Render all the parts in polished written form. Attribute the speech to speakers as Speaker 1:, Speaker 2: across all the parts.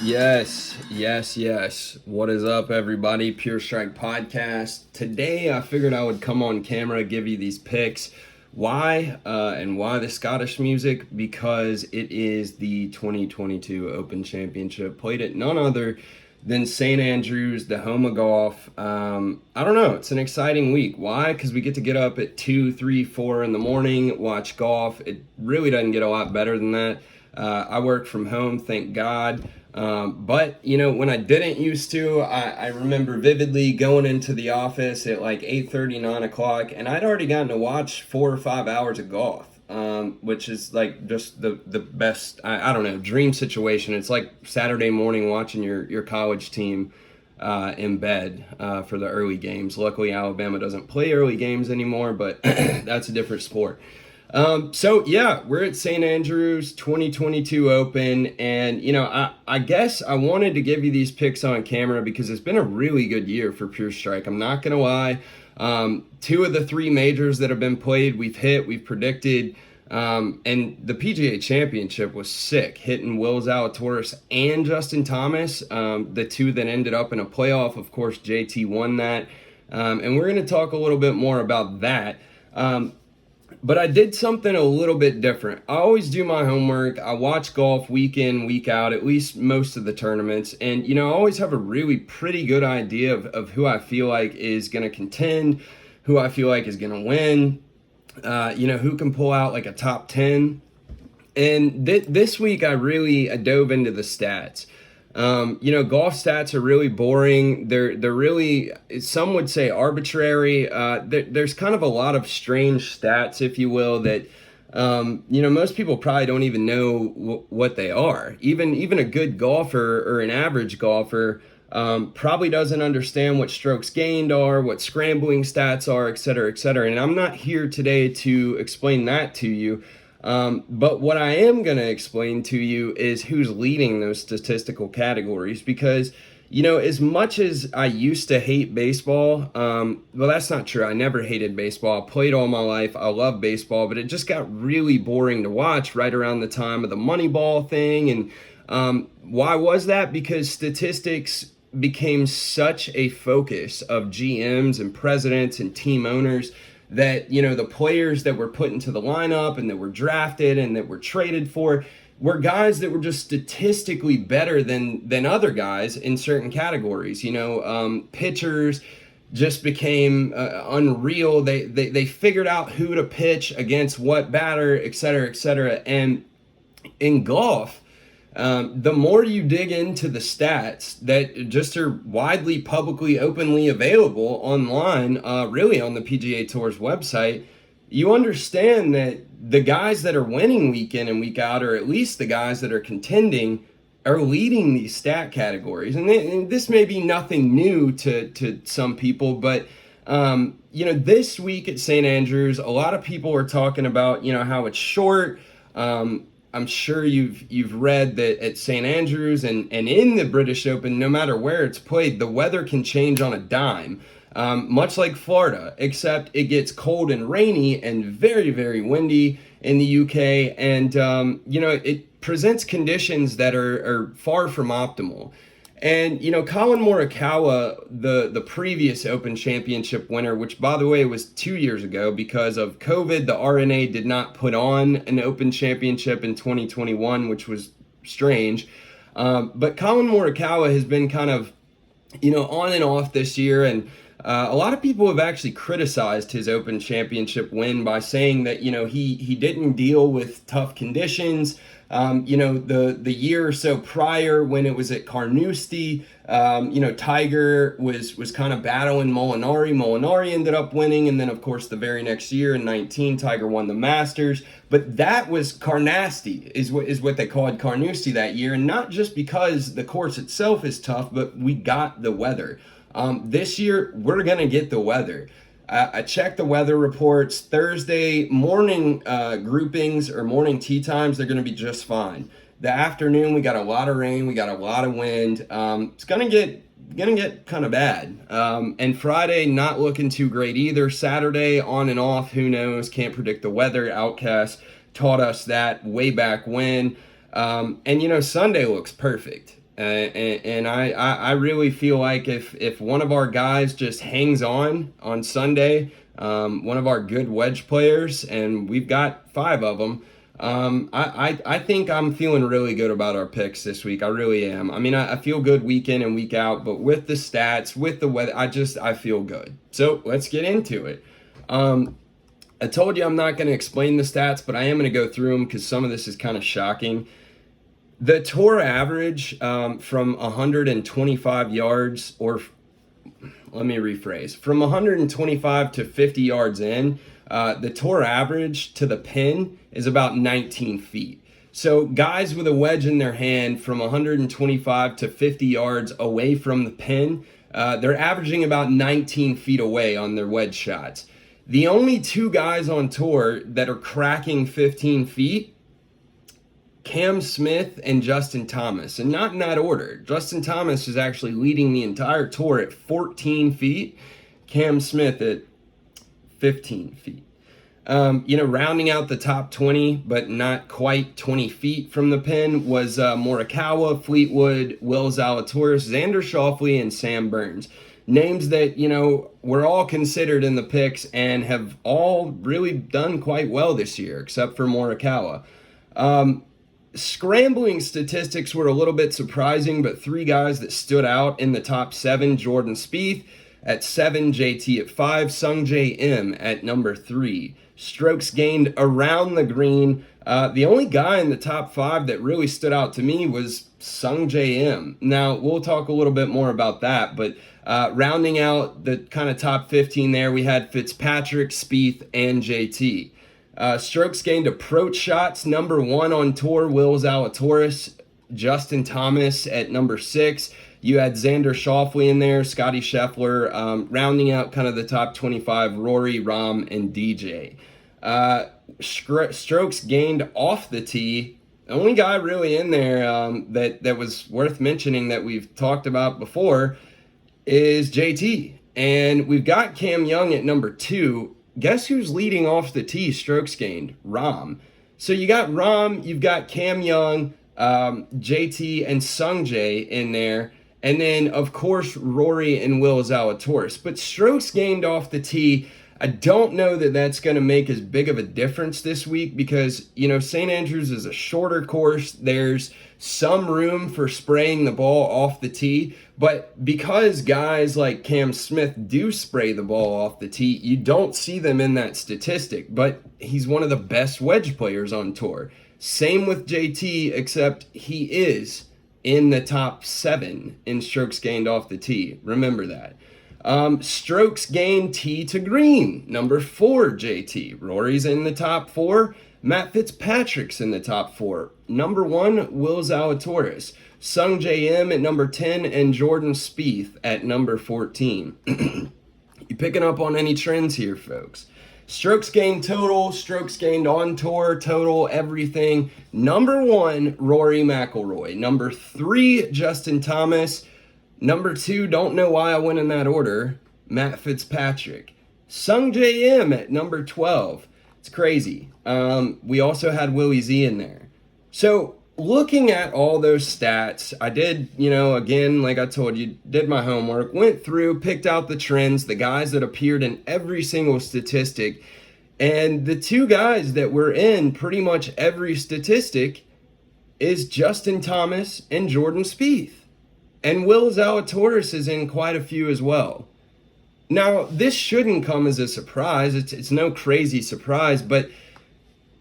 Speaker 1: Yes. What is up, everybody? PurStrike podcast. Today, I figured I would come on camera, give you these picks. Why? And why the Scottish music? Because it is the 2022 Open Championship, played at none other than St. Andrews, the home of golf. I don't know. It's an exciting week. Why? Because we get to get up at 2, 3, 4 in the morning, watch golf. It really doesn't get a lot better than that. I work from home, thank God. But, when I didn't used to, I remember vividly going into the office at like 8:30, 9 o'clock, and I'd already gotten to watch 4 or 5 hours of golf, which is like just the best, I don't know, dream situation. It's like Saturday morning watching your college team in bed for the early games. Luckily, Alabama doesn't play early games anymore, but that's a different sport. We're at St. Andrews 2022 Open, and I guess I wanted to give you these picks on camera because it's been a really good year for PurStrike. I'm not gonna lie. 2 of the 3 majors that have been played, we've predicted, and the PGA Championship was sick, hitting Will Zalatoris and Justin Thomas, the 2 that ended up in a playoff. Of course, JT won that, and we're gonna talk a little bit more about that. But I did something a little bit different. I always do my homework. I watch golf week in, week out, at least most of the tournaments. And, I always have a really pretty good idea of who I feel like is going to contend, who I feel like is going to win, who can pull out like a top 10. And this week I dove into the stats. Golf stats are really boring. They're really, some would say, arbitrary. There's kind of a lot of strange stats, if you will, that most people probably don't even know what they are. Even a good golfer or an average golfer probably doesn't understand what strokes gained are, what scrambling stats are, et cetera, et cetera. And I'm not here today to explain that to you. But what I am going to explain to you is who's leading those statistical categories, because, as much as I used to hate baseball, well, that's not true. I never hated baseball. I played all my life. I love baseball, but it just got really boring to watch right around the time of the Moneyball thing. And why was that? Because statistics became such a focus of GMs and presidents and team owners that, the players that were put into the lineup and that were drafted and that were traded for were guys that were just statistically better than other guys in certain categories. Pitchers just became unreal. They figured out who to pitch against what batter, et cetera, et cetera. And in golf, the more you dig into the stats that just are widely, publicly, openly available online, really on the PGA Tour's website, you understand that the guys that are winning week in and week out, or at least the guys that are contending, are leading these stat categories. And this may be nothing new to some people, but this week at St. Andrews, a lot of people are talking about, how it's short. I'm sure you've read that at St. Andrews and in the British Open, no matter where it's played, the weather can change on a dime, much like Florida, except it gets cold and rainy and very, very windy in the UK. And, it presents conditions that are far from optimal. And, Colin Morikawa, the previous Open Championship winner, which, by the way, was 2 years ago because of COVID, the RNA did not put on an Open Championship in 2021, which was strange. But Colin Morikawa has been kind of, on and off this year. And a lot of people have actually criticized his Open Championship win by saying that, he didn't deal with tough conditions. The year or so prior when it was at Carnoustie, Tiger was kind of battling Molinari. Molinari ended up winning. And then, of course, the very next year in 19, Tiger won the Masters. But that was Carnoustie is what they called Carnoustie that year. And not just because the course itself is tough, but we got the weather. This year, we're going to get the weather. I checked the weather reports. Thursday morning groupings or morning tee times, they're going to be just fine. The afternoon, we got a lot of rain. We got a lot of wind. It's going to get kind of bad. And Friday, not looking too great either. Saturday, on and off, who knows? Can't predict the weather. Outcast taught us that way back when. And Sunday looks perfect. And I really feel like if one of our guys just hangs on Sunday, one of our good wedge players, and we've got 5 of them, I think I'm feeling really good about our picks this week. I really am. I mean, I feel good week in and week out, but with the stats, with the weather, I feel good. So let's get into it. I told you I'm not going to explain the stats, but I am going to go through them because some of this is kind of shocking. The tour average from 125 yards, or let me rephrase, from 125 to 50 yards in, the tour average to the pin is about 19 feet. So guys with a wedge in their hand from 125 to 50 yards away from the pin, they're averaging about 19 feet away on their wedge shots. The only 2 guys on tour that are cracking 15 feet, Cam Smith and Justin Thomas, and not in that order. Justin Thomas is actually leading the entire tour at 14 feet, Cam Smith at 15 feet. Rounding out the top 20, but not quite 20 feet from the pin, was Morikawa, Fleetwood, Will Zalatoris, Xander Schauffele, and Sam Burns. Names that, were all considered in the picks and have all really done quite well this year, except for Morikawa. Scrambling statistics were a little bit surprising, but 3 guys that stood out in the top 7, Jordan Spieth at 7, JT at 5, Sungjae Im at number 3. Strokes gained around the green. The only guy in the top 5 that really stood out to me was Sungjae Im. Now, we'll talk a little bit more about that, but rounding out the kind of top 15 there, we had Fitzpatrick, Spieth, and JT. Strokes gained approach shots, number 1 on tour, Will Zalatoris, Justin Thomas at number 6. You had Xander Schauffele in there, Scotty Scheffler, rounding out kind of the top 25, Rory, Rahm, and DJ. Strokes gained off the tee. The only guy really in there that was worth mentioning that we've talked about before is JT. And we've got Cam Young at number 2. Guess who's leading off the tee strokes gained? Rahm. So you got Rahm, you've got Cam Young, JT, and Sungjae in there. And then, of course, Rory and Will Zalatoris. But strokes gained off the tee, I don't know that that's going to make as big of a difference this week because, St. Andrews is a shorter course. There's some room for spraying the ball off the tee. But because guys like Cam Smith do spray the ball off the tee, you don't see them in that statistic. But he's one of the best wedge players on tour. Same with JT, except he is in the top 7 in strokes gained off the tee. Remember that. Strokes gained tee to green, number 4, JT. Rory's in the top 4. Matt Fitzpatrick's in the top 4. Number 1, Will Zalatoris. Sungjae Im at number 10 and Jordan Spieth at number 14. You picking up on any trends here, folks? Strokes gained total, strokes gained on tour, total, everything. Number 1, Rory McIlroy. Number 3, Justin Thomas. Number 2, don't know why I went in that order, Matt Fitzpatrick. Sungjae Im at number 12. It's crazy. We also had Willie Z in there. So looking at all those stats, I did, again, like I told you, did my homework, went through, picked out the trends, the guys that appeared in every single statistic. And the 2 guys that were in pretty much every statistic is Justin Thomas and Jordan Spieth. And Will Zalatoris is in quite a few as well. Now, this shouldn't come as a surprise. It's no crazy surprise, but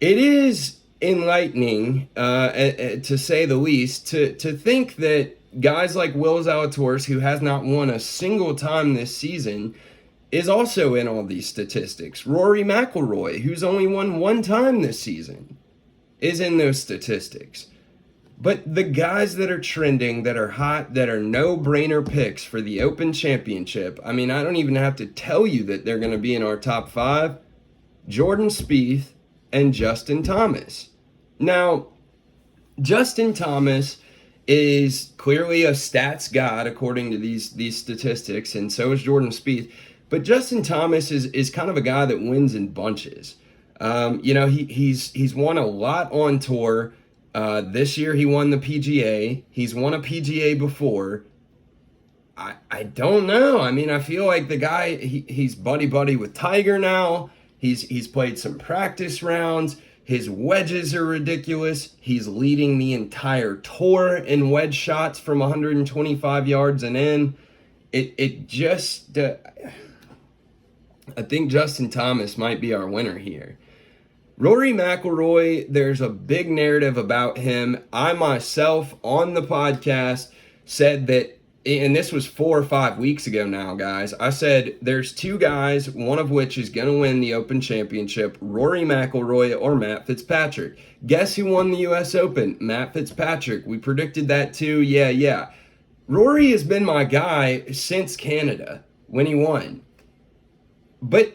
Speaker 1: it is enlightening, to say the least, to think that guys like Will Zalatoris, who has not won a single time this season, is also in all these statistics. Rory McIlroy, who's only won 1 time this season, is in those statistics. But the guys that are trending, that are hot, that are no-brainer picks for the Open Championship, I mean, I don't even have to tell you that they're going to be in our top 5, Jordan Spieth and Justin Thomas. Now, Justin Thomas is clearly a stats god according to these statistics, and so is Jordan Spieth. But Justin Thomas is kind of a guy that wins in bunches. He's won a lot on tour. This year he won the PGA. He's won a PGA before. I don't know. I mean, I feel like the guy, he's buddy with Tiger now. He's played some practice rounds. His wedges are ridiculous. He's leading the entire tour in wedge shots from 125 yards and in. It just, I think Justin Thomas might be our winner here. Rory McIlroy, there's a big narrative about him. I myself on the podcast said that, and this was 4 or 5 weeks ago now, guys. I said there's two guys, one of which is going to win the Open Championship, Rory McIlroy or Matt Fitzpatrick. Guess who won the U.S. Open? Matt Fitzpatrick. We predicted that too. Yeah. Rory has been my guy since Canada when he won. But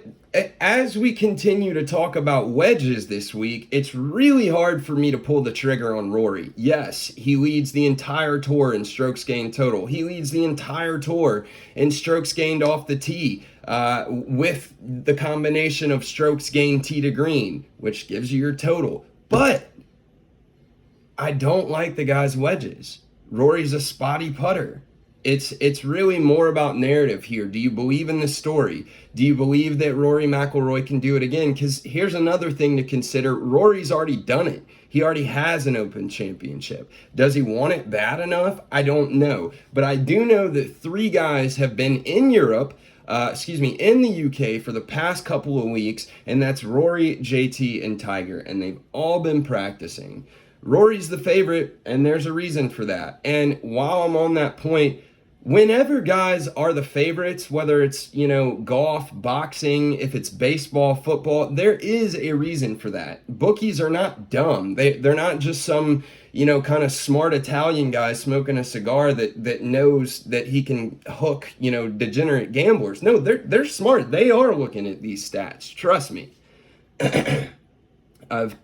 Speaker 1: as we continue to talk about wedges this week, it's really hard for me to pull the trigger on Rory. Yes, he leads the entire tour in strokes gained total. He leads the entire tour in strokes gained off the tee with the combination of strokes gained tee to green, which gives you your total. But I don't like the guy's wedges. Rory's a spotty putter. It's really more about narrative here. Do you believe in the story? Do you believe that Rory McIlroy can do it again? Because here's another thing to consider. Rory's already done it. He already has an Open Championship. Does he want it bad enough? I don't know. But I do know that 3 guys have been in Europe, in the UK for the past couple of weeks, and that's Rory, JT, and Tiger, and they've all been practicing. Rory's the favorite, and there's a reason for that. And while I'm on that point, whenever guys are the favorites, whether it's, golf, boxing, if it's baseball, football, there is a reason for that. Bookies are not dumb. They're not just some, kind of smart Italian guy smoking a cigar that knows that he can hook, degenerate gamblers. No, they're smart. They are looking at these stats. Trust me. I've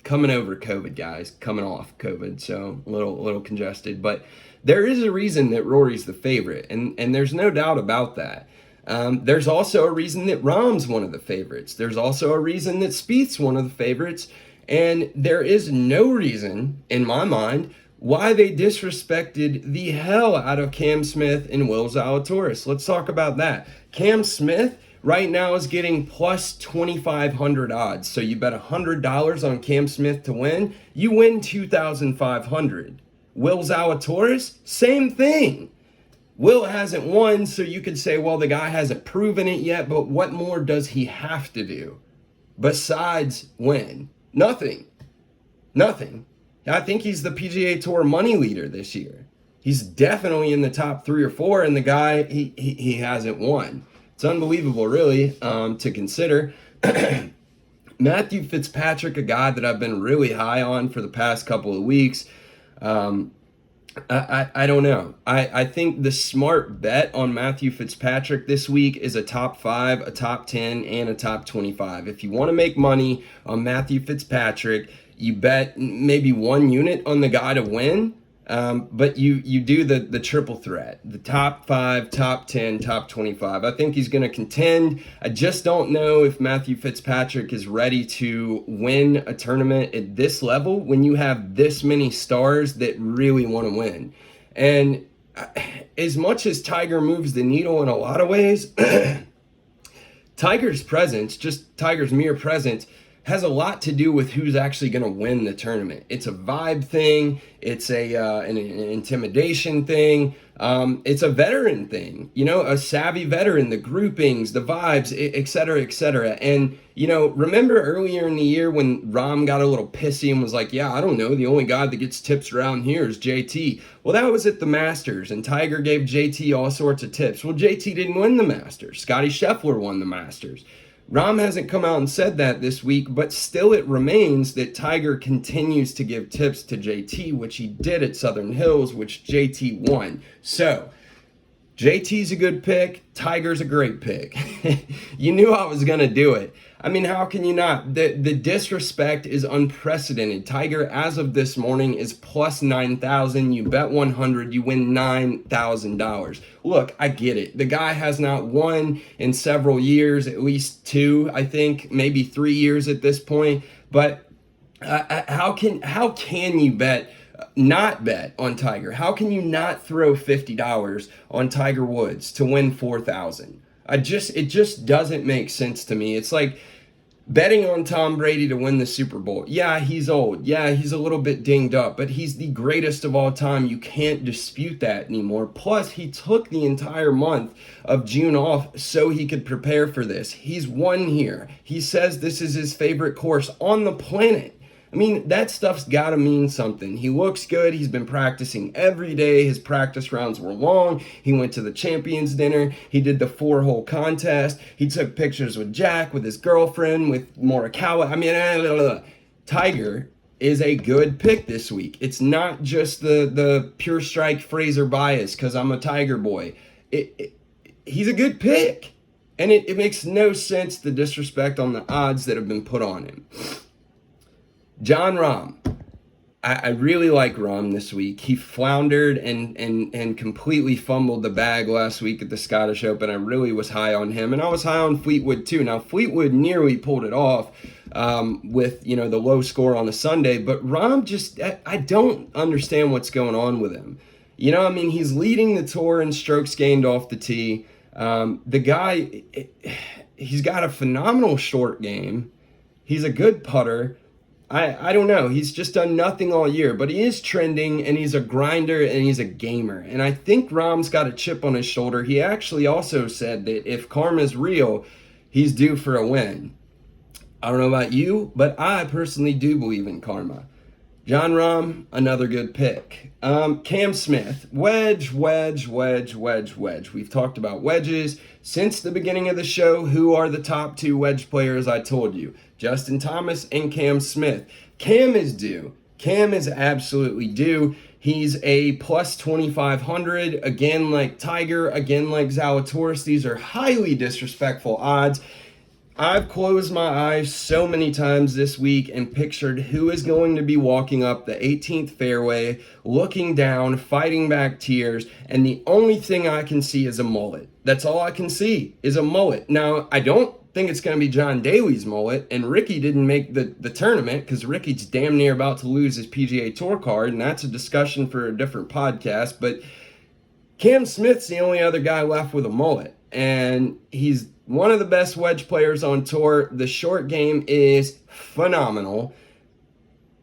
Speaker 1: coming over COVID, guys, coming off COVID, so a little congested, but there is a reason that Rory's the favorite, and there's no doubt about that. There's also a reason that Rahm's one of the favorites. There's also a reason that Spieth's one of the favorites, and there is no reason, in my mind, why they disrespected the hell out of Cam Smith and Will Zalatoris. Let's talk about that. Cam Smith right now is getting plus 2,500 odds. So you bet $100 on Cam Smith to win, you win 2,500. Will Zalatoris, same thing. Will hasn't won, so you could say, well, the guy hasn't proven it yet, but what more does he have to do besides win? Nothing. I think he's the PGA Tour money leader this year. He's definitely in the top 3 or 4, and the guy, he hasn't won. It's unbelievable, really, to consider. Matthew Fitzpatrick, a guy that I've been really high on for the past couple of weeks. I don't know. I think the smart bet on Matthew Fitzpatrick this week is a top 5, a top 10, and a top 25. If you want to make money on Matthew Fitzpatrick, you bet maybe 1 unit on the guy to win. But you do the triple threat, the top 5, top 10, top 25. I think he's going to contend. I just don't know if Matthew Fitzpatrick is ready to win a tournament at this level when you have this many stars that really want to win. And as much as Tiger moves the needle in a lot of ways, Tiger's presence, just Tiger's mere presence, has a lot to do with who's actually going to win the tournament. It's a vibe thing. It's an intimidation thing. It's a veteran thing, a savvy veteran, the groupings, the vibes, et cetera, et cetera. And, remember earlier in the year when Rahm got a little pissy and was like, yeah, I don't know, the only guy that gets tips around here is JT. Well, that was at the Masters, and Tiger gave JT all sorts of tips. Well, JT didn't win the Masters. Scotty Scheffler won the Masters. Rahm hasn't come out and said that this week, but still it remains that Tiger continues to give tips to JT, which he did at Southern Hills, which JT won. So, JT's a good pick. Tiger's a great pick. You knew I was going to do it. I mean, how can you not? The disrespect is unprecedented. Tiger, as of this morning, is plus 9,000. You bet 100, you win $9,000. Look, I get it. The guy has not won in several years, at least 2, I think, maybe 3 years at this point. But How can you not bet on Tiger? How can you not throw $50 on Tiger Woods to win 4,000? It just doesn't make sense to me. It's like betting on Tom Brady to win the Super Bowl. Yeah, he's old. Yeah, he's a little bit dinged up, but he's the greatest of all time. You can't dispute that anymore. Plus, he took the entire month of June off so he could prepare for this. He's won here. He says this is his favorite course on the planet. I mean, that stuff's got to mean something. He looks good. He's been practicing every day. His practice rounds were long. He went to the champions dinner. He did the 4-hole contest. He took pictures with Jack, with his girlfriend, with Morikawa. I mean, Tiger is a good pick this week. It's not just the PurStrike Fraser bias because I'm a Tiger boy. He's a good pick. And it makes no sense the disrespect on the odds that have been put on him. Jon Rahm. I really like Rahm this week. He floundered and completely fumbled the bag last week at the Scottish Open. I really was high on him, and I was high on Fleetwood too. Now, Fleetwood nearly pulled it off with, the low score on the Sunday, but Rahm just, I don't understand what's going on with him. He's leading the tour in strokes gained off the tee. The guy, he's got a phenomenal short game. He's a good putter. I don't know. He's just done nothing all year, but he is trending, and he's a grinder, and he's a gamer. And I think Rahm's got a chip on his shoulder. He actually also said that if karma's real, he's due for a win. I don't know about you, but I personally do believe in karma. Jon Rahm, another good pick. Cam Smith, wedge. We've talked about wedges since the beginning of the show. Who are the top 2 wedge players? I told you, Justin Thomas and Cam Smith. Cam is due. Cam is absolutely due. He's a plus 2,500. Again, like Tiger, again, like Zalatoris. These are highly disrespectful odds. I've closed my eyes so many times this week and pictured who is going to be walking up the 18th fairway, looking down, fighting back tears, and the only thing I can see is a mullet. That's all I can see is a mullet. Now, I don't think it's going to be John Daly's mullet, and Ricky didn't make the tournament because Ricky's damn near about to lose his PGA Tour card, and that's a discussion for a different podcast, but Cam Smith's the only other guy left with a mullet, and he's one of the best wedge players on tour. The short game is phenomenal.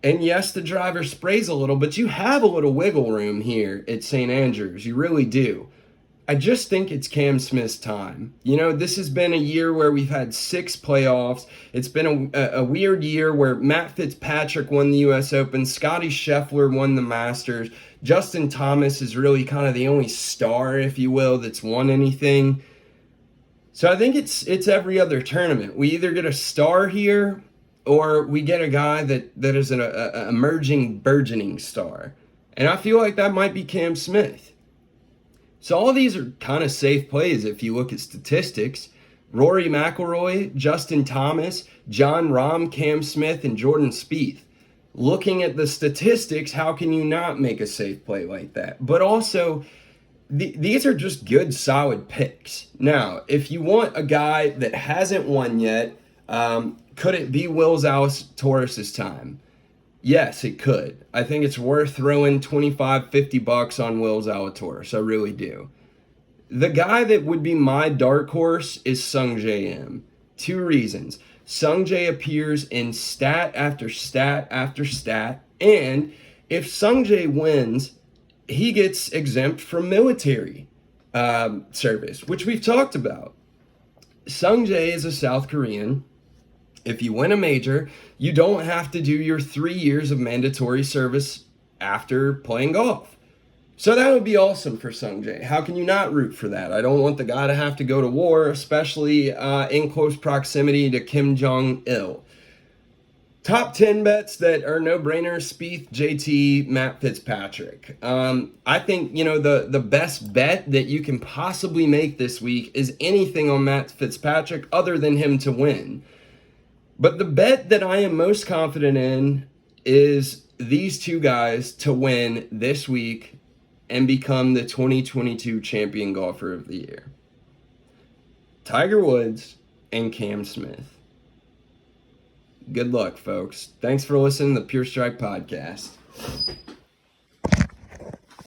Speaker 1: And yes, the driver sprays a little, but you have a little wiggle room here at St. Andrews. You really do. I just think it's Cam Smith's time. This has been a year where we've had 6 playoffs. It's been a weird year where Matt Fitzpatrick won the U.S. Open. Scotty Scheffler won the Masters. Justin Thomas is really kind of the only star, if you will, that's won anything. So I think it's every other tournament. We either get a star here or we get a guy that is an emerging, burgeoning star. And I feel like that might be Cam Smith. So all these are kind of safe plays if you look at statistics. Rory McIlroy, Justin Thomas, Jon Rahm, Cam Smith, and Jordan Spieth. Looking at the statistics, how can you not make a safe play like that? But also, these are just good, solid picks. Now, if you want a guy that hasn't won yet, could it be Will Zalatoris' time? Yes, it could. I think it's worth throwing $25-50 on Will Zalatoris. I really do. The guy that would be my dark horse is Sungjae Im. 2 reasons. Sungjae appears in stat after stat after stat, and if Sungjae wins, he gets exempt from military service, which we've talked about. Sungjae is a South Korean. If you win a major, you don't have to do your 3 years of mandatory service after playing golf. So that would be awesome for Sungjae. How can you not root for that? I don't want the guy to have to go to war, especially in close proximity to Kim Jong-il. Top 10 bets that are no-brainers: Spieth, JT, Matt Fitzpatrick. I think, the best bet that you can possibly make this week is anything on Matt Fitzpatrick other than him to win. But the bet that I am most confident in is these 2 guys to win this week and become the 2022 champion golfer of the year. Tiger Woods and Cam Smith. Good luck, folks. Thanks for listening to the PurStrike podcast.